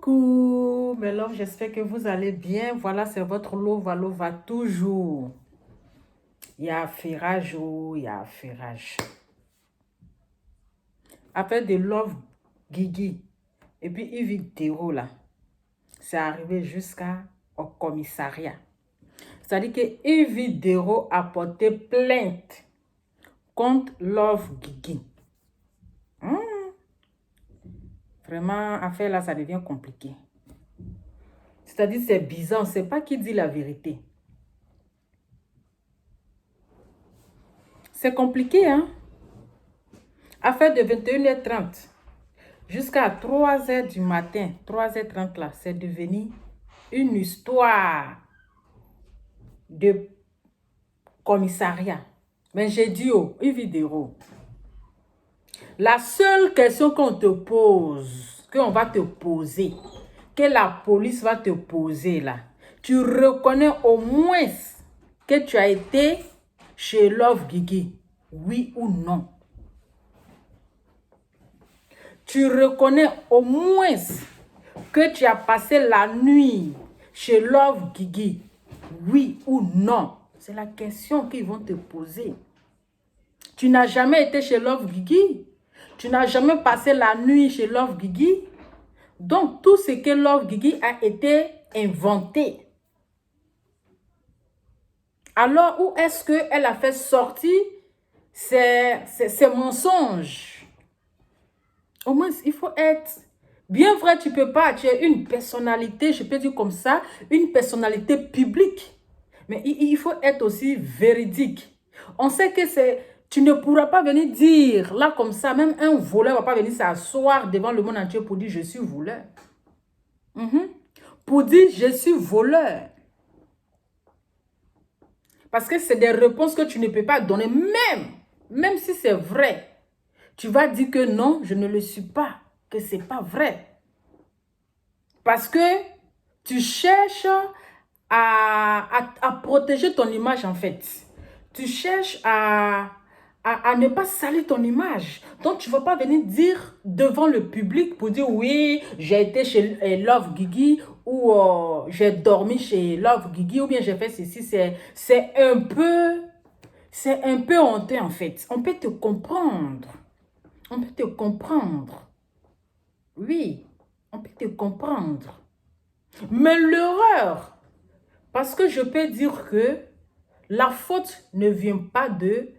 Coucou, mes loves, j'espère que vous allez bien. Voilà, c'est votre Lova toujours. Il y a affairage, il y a affairage. Après de Love Guigui et puis une vidéo là, c'est arrivé jusqu'au commissariat. C'est-à-dire que une vidéo a porté plainte contre Love Guigui. Vraiment, affaire là, ça devient compliqué. C'est-à-dire, c'est bizarre, on ne sait pas qui dit la vérité. C'est compliqué, hein? Affaire de 21h30 jusqu'à 3h du matin, 3h30 là, c'est devenu une histoire de commissariat. Mais j'ai dit, oh, une vidéo. La seule question qu'on te pose, qu'on va te poser, que la police va te poser là, tu reconnais au moins que tu as été chez Love Guigui, oui ou non? Tu reconnais au moins que tu as passé la nuit chez Love Guigui, oui ou non? C'est la question qu'ils vont te poser. Tu n'as jamais été chez Love Guigui? Tu n'as jamais passé la nuit chez Love Guigui? Donc, tout ce que Love Guigui a été inventé. Alors, où est-ce qu'elle a fait sortir ces mensonges? Au moins, il faut être... Bien vrai, tu peux pas, tu es une personnalité, je peux dire comme ça, une personnalité publique. Mais il faut être aussi véridique. On sait que c'est... Tu ne pourras pas venir dire, là comme ça, même un voleur ne va pas venir s'asseoir devant le monde entier pour dire je suis voleur. Pour dire je suis voleur. Parce que c'est des réponses que tu ne peux pas donner, même si c'est vrai. Tu vas dire que non, je ne le suis pas, que ce n'est pas vrai. Parce que tu cherches à protéger ton image en fait. Tu cherches à ne pas salir ton image. Donc, tu ne vas pas venir dire devant le public pour dire oui, j'ai été chez Love Guigui ou j'ai dormi chez Love Guigui ou bien j'ai fait ceci. C'est un peu honteux en fait. On peut te comprendre. On peut te comprendre. Oui, on peut te comprendre. Mais l'erreur, parce que je peux dire que la faute ne vient pas de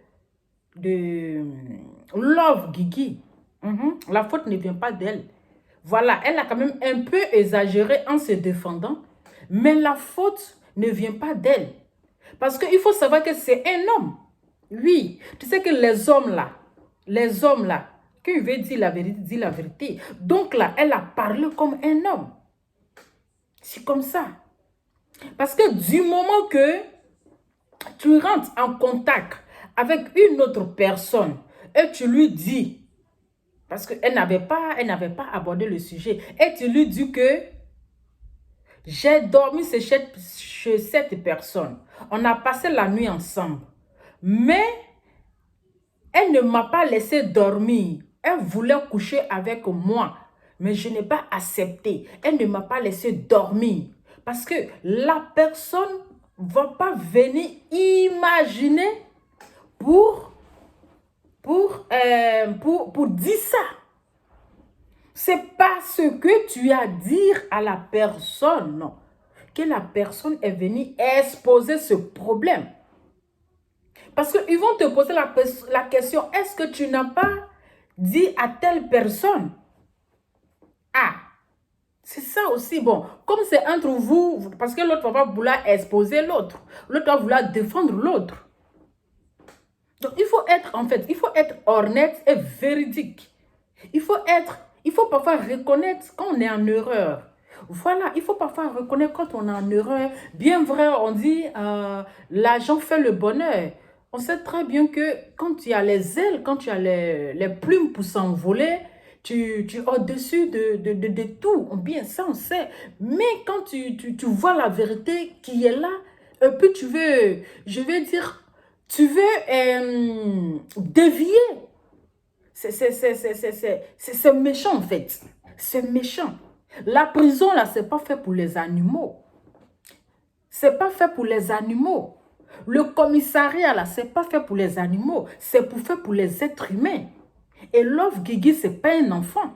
Love Guigui. La faute ne vient pas d'elle. Voilà, elle a quand même un peu exagéré en se défendant, mais la faute ne vient pas d'elle. Parce qu'il faut savoir que c'est un homme. Oui, tu sais que les hommes là, quand il veut dire la vérité, dit la vérité. Donc là, elle a parlé comme un homme. C'est comme ça. Parce que du moment que tu rentres en contact avec une autre personne et tu lui dis, parce qu'elle n'avait pas abordé le sujet, et tu lui dis que j'ai dormi chez cette personne. On a passé la nuit ensemble. Mais elle ne m'a pas laissé dormir. Elle voulait coucher avec moi. Mais je n'ai pas accepté. Elle ne m'a pas laissé dormir. Parce que la personne ne va pas venir imaginer pour dire ça. C'est parce que tu as à dire à la personne que la personne est venue exposer ce problème. Parce qu'ils vont te poser la question, est-ce que tu n'as pas dit à telle personne? Ah, c'est ça aussi. Bon, comme c'est entre vous, parce que l'autre va vouloir exposer l'autre. L'autre va vouloir défendre l'autre. Donc, il faut être honnête et véridique. Il faut parfois reconnaître quand on est en erreur. Voilà, il faut parfois reconnaître quand on est en erreur. Bien vrai, on dit, l'argent fait le bonheur. On sait très bien que quand tu as les ailes, quand tu as les plumes pour s'envoler, tu es au-dessus de tout. Bien, ça, on sait. Mais quand tu vois la vérité qui est là, et puis tu veux dévier. C'est méchant en fait. C'est méchant. La prison, là, c'est pas fait pour les animaux. C'est pas fait pour les animaux. Le commissariat, là, c'est pas fait pour les animaux. C'est fait pour les êtres humains. Et Love Guigui, c'est pas un enfant.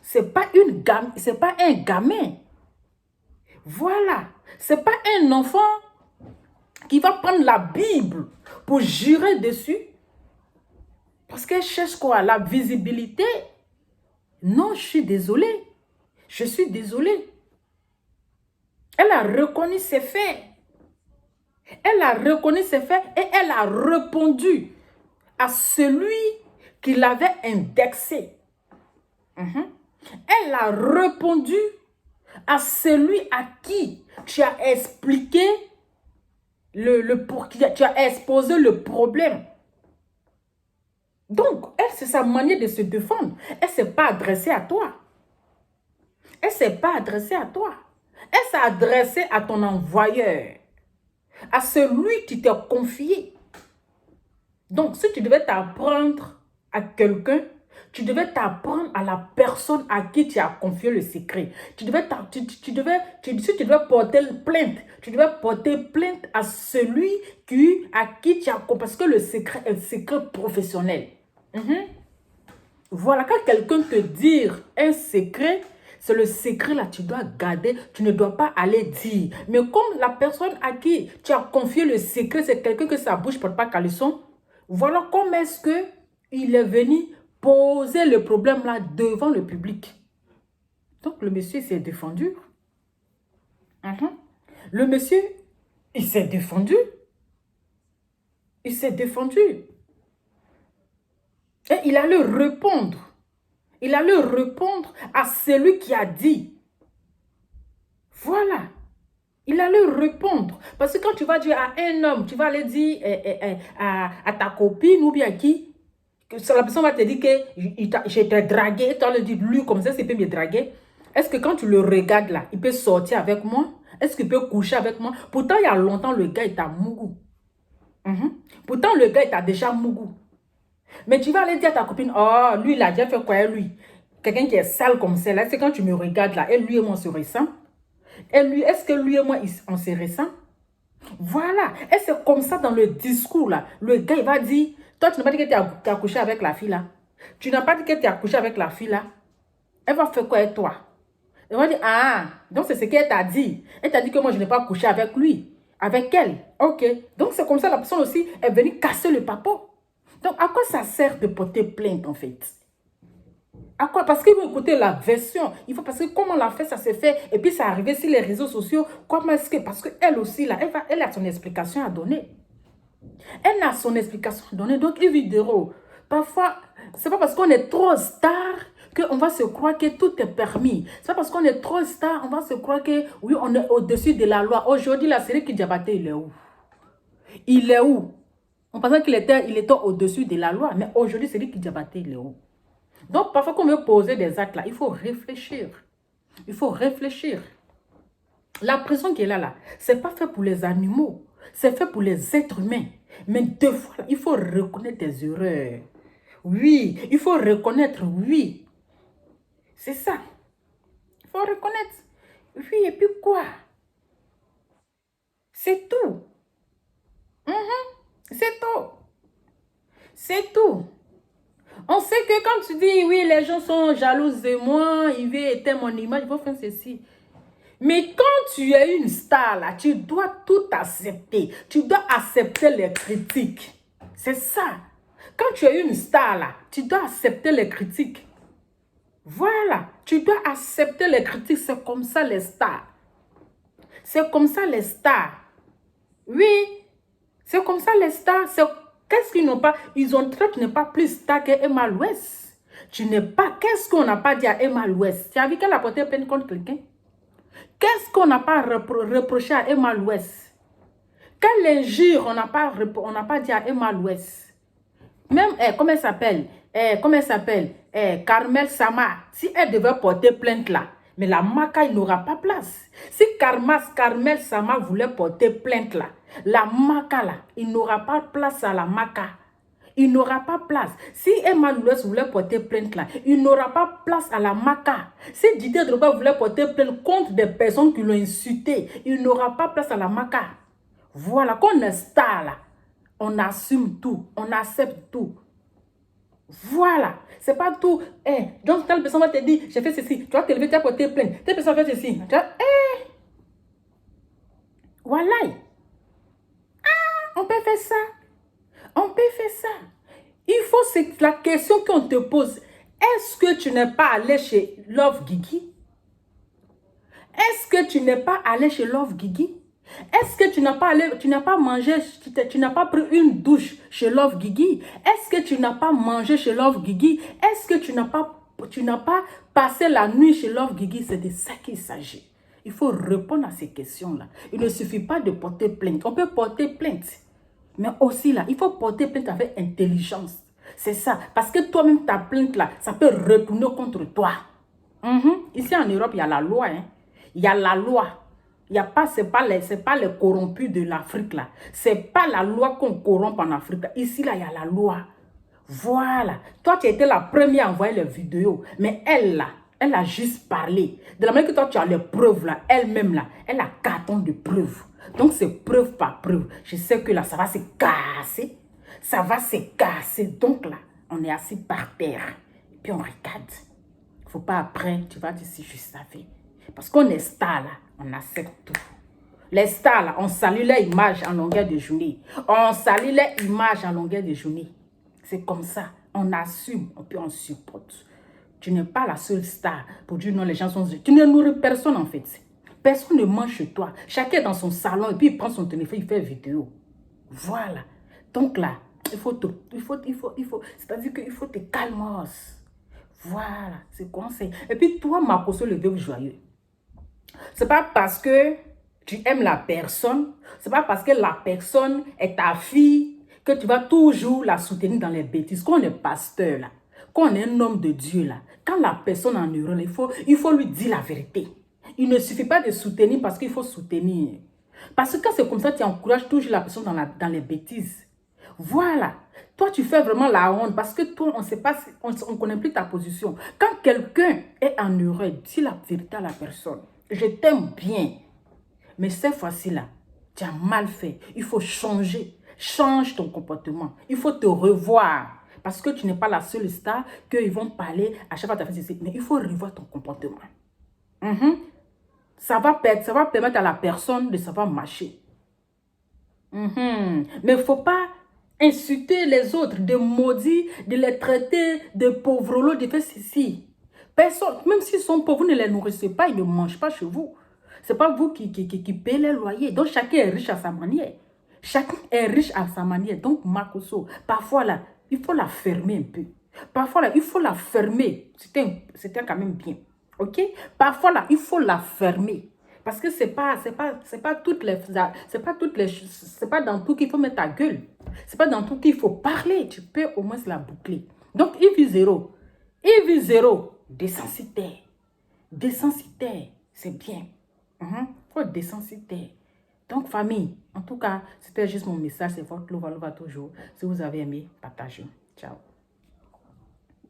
C'est pas un gamin. Voilà. C'est pas un enfant qui va prendre la Bible pour jurer dessus. Parce qu'elle cherche quoi? La visibilité. Non, je suis désolée. Je suis désolée. Elle a reconnu ses faits. Elle a reconnu ses faits et elle a répondu à celui qui l'avait indexé. Elle a répondu à celui à qui tu as expliqué tu as exposé le problème. Donc, elle, c'est sa manière de se défendre. Elle ne s'est pas adressée à toi. Elle ne s'est pas adressée à toi. Elle s'est adressée à ton envoyeur, à celui qui t'a confié. Donc, si tu devais t'apprendre à quelqu'un, tu devais t'apprendre à la personne à qui tu as confié le secret. Si tu devais porter plainte, tu devais porter plainte à celui à qui tu as confié. Parce que le secret est un secret professionnel. Voilà, quand quelqu'un te dit un secret, c'est le secret là, tu dois garder, tu ne dois pas aller dire. Mais comme la personne à qui tu as confié le secret, c'est quelqu'un que sa bouche ne porte pas caleçon, voilà comment est-ce qu'il est venu poser le problème là devant le public. Donc le monsieur s'est défendu. Le monsieur, il s'est défendu. Il s'est défendu. Et il allait répondre. Il allait répondre à celui qui a dit. Voilà. Il allait répondre. Parce que quand tu vas dire à un homme, tu vas aller dire à ta copine ou bien à qui, la personne va te dire que je t'ai dragué. Et tu vas lui dire, lui, comme ça, il peut me draguer. Est-ce que quand tu le regardes là, il peut sortir avec moi? Est-ce qu'il peut coucher avec moi? Pourtant, il y a longtemps, le gars, il t'a mougou. Pourtant, le gars, il t'a déjà mougou. Mais tu vas aller dire à ta copine, oh, lui, il a déjà fait quoi, lui? Quelqu'un qui est sale comme ça, là, c'est quand tu me regardes là, et lui et moi, on se ressent. Et lui, est-ce que lui et moi, on se ressent? Voilà. Et c'est comme ça dans le discours là. Le gars, il va dire, toi, tu n'as pas dit que tu as couché avec la fille là. Tu n'as pas dit que tu as couché avec la fille là. Elle va faire quoi avec toi? Elle va dire, ah, donc c'est ce qu'elle t'a dit. Elle t'a dit que moi, je n'ai pas couché avec lui. Avec elle. Ok. Donc c'est comme ça, la personne aussi est venue casser le papo. Donc, à quoi ça sert de porter plainte, en fait? À quoi? Parce qu'il faut écouter la version. Il faut, parce que comment on l'a fait, ça s'est fait. Et puis, ça arrivé sur les réseaux sociaux. Comment est-ce que... Parce qu'elle aussi, là, elle a son explication à donner. Elle a son explication à donner. Donc, une vidéo, parfois, c'est pas parce qu'on est trop star qu'on va se croire que tout est permis. C'est pas parce qu'on est trop star, on va se croire que, oui, on est au-dessus de la loi. Aujourd'hui, la série Kidja Baté, il est où? Il est où? On pensait qu'il était au-dessus de la loi. Mais aujourd'hui, c'est lui qui diabaté, il est où? Donc, parfois, quand on veut poser des actes là, il faut réfléchir. Il faut réfléchir. La prison qui est là, ce n'est pas fait pour les animaux. C'est fait pour les êtres humains. Mais deux fois, il faut reconnaître des erreurs. Oui, il faut reconnaître, oui. C'est ça. Il faut reconnaître. Oui, et puis quoi? C'est tout. C'est tout. C'est tout. On sait que quand tu dis, oui, les gens sont jaloux de moi, ils veulent éteindre mon image, il faut faire ceci. Mais quand tu es une star, là, tu dois tout accepter. Tu dois accepter les critiques. C'est ça. Quand tu es une star, là, tu dois accepter les critiques. Voilà. Tu dois accepter les critiques. C'est comme ça les stars. C'est comme ça les stars. Oui. C'est comme ça les stars. Qu'est-ce qu'ils n'ont pas? Ils ont traité, tu n'es pas plus star que Emma Louest. Tu n'es pas. Qu'est-ce qu'on n'a pas dit à Emma Louest? Tu as vu qu'elle a porté plainte contre quelqu'un? Qu'est-ce qu'on n'a pas reproché à Emma Louest? Quelle injure on n'a pas dit à Emma Louest? Même, comment elle s'appelle? Carmel Sama. Si elle devait porter plainte là, mais la Maca, il n'aura pas place. Si Carmel Sama voulait porter plainte là, la Maca là, il n'aura pas place à la Maca. Il n'aura pas place. Si Emma Louès voulait porter plainte là, il n'aura pas place à la MACA. Si Didier Drogba voulait porter plainte contre des personnes qui l'ont insulté, il n'aura pas place à la MACA. Voilà, quand on est star là, on assume tout, on accepte tout. Voilà, c'est pas tout. Donc, telle personne va te dire, j'ai fait ceci, tu vas te lever, tu vas porter plainte. Telle personne va faire ceci. Voilà. On peut faire ça. On peut faire ça. Il faut, c'est la question qu'on te pose. Est-ce que tu n'es pas allé chez Love Guigui? Est-ce que tu n'es pas allé chez Love Guigui? Est-ce que tu n'as pas mangé, tu n'as pas pris une douche chez Love Guigui? Est-ce que tu n'as pas mangé chez Love Guigui? Est-ce que tu n'as pas passé la nuit chez Love Guigui? C'est de ça qu'il s'agit. Il faut répondre à ces questions-là. Il ne suffit pas de porter plainte. On peut porter plainte. Mais aussi là, il faut porter plainte avec intelligence. C'est ça. Parce que toi-même, ta plainte là, ça peut retourner contre toi. Ici en Europe, il y a la loi. Il y a la loi. Il y a pas, c'est pas les corrompus de l'Afrique là. C'est pas la loi qu'on corrompt en Afrique. Ici là, il y a la loi. Voilà. Toi, tu as été la première à envoyer les vidéos. Mais elle là, elle a juste parlé. De la manière que toi, tu as les preuves là, elle-même là, elle a carton de preuves. Donc, c'est preuve par preuve. Je sais que là, ça va se casser. Ça va se casser. Donc là, on est assis par terre. Et puis, on regarde. Il ne faut pas après, tu vas dire si je savais. Parce qu'on est star là, on accepte tout. Les stars là, on salue leur image en longueur de journée. On salue leur image en longueur de journée. C'est comme ça. On assume, puis on supporte. Tu n'es pas la seule star pour dire non, les gens sont... Tu ne nourris personne en fait. Personne ne mange chez toi. Chacun est dans son salon et puis il prend son téléphone, il fait vidéo. Voilà. Donc là, c'est-à-dire qu'il faut te calmer. Voilà, c'est conseil. Et puis toi, Makosso, le veuve joyeux. C'est pas parce que tu aimes la personne, c'est pas parce que la personne est ta fille que tu vas toujours la soutenir dans les bêtises. Quand on est pasteur là, quand on est un homme de Dieu là, quand la personne en erreur, il faut lui dire la vérité. Il ne suffit pas de soutenir parce qu'il faut soutenir. Parce que quand c'est comme ça, tu encourages toujours la personne dans les bêtises. Voilà. Toi, tu fais vraiment la honte parce que toi, on sait pas, on ne connaît plus ta position. Quand quelqu'un est en erreur, dis la vérité à la personne. Je t'aime bien. Mais cette fois-ci là, tu as mal fait. Il faut changer. Change ton comportement. Il faut te revoir. Parce que tu n'es pas la seule star qu'ils vont parler à chaque fois que tu as fait ceci. Mais il faut revoir ton comportement. Ça va permettre à la personne de savoir marcher. Mais il ne faut pas insulter les autres, de maudire, de les traiter de pauvres, de faire ceci. Personne, même s'ils sont pauvres, vous ne les nourrissez pas, ils ne mangent pas chez vous. Ce n'est pas vous qui payez les loyers. Donc, chacun est riche à sa manière. Chacun est riche à sa manière. Donc, Makosso, parfois là, il faut la fermer un peu. Parfois là, il faut la fermer. C'était quand même bien. OK? Parfois là, il faut la fermer. Parce que c'est pas dans tout qu'il faut mettre ta gueule. C'est pas dans tout qu'il faut parler. Tu peux au moins la boucler. Donc, IV0. IV0. Densité. Densité. C'est bien. Faut densité. Donc, famille, en tout cas, c'était juste mon message. C'est votre love toujours. Si vous avez aimé, partagez. Ciao.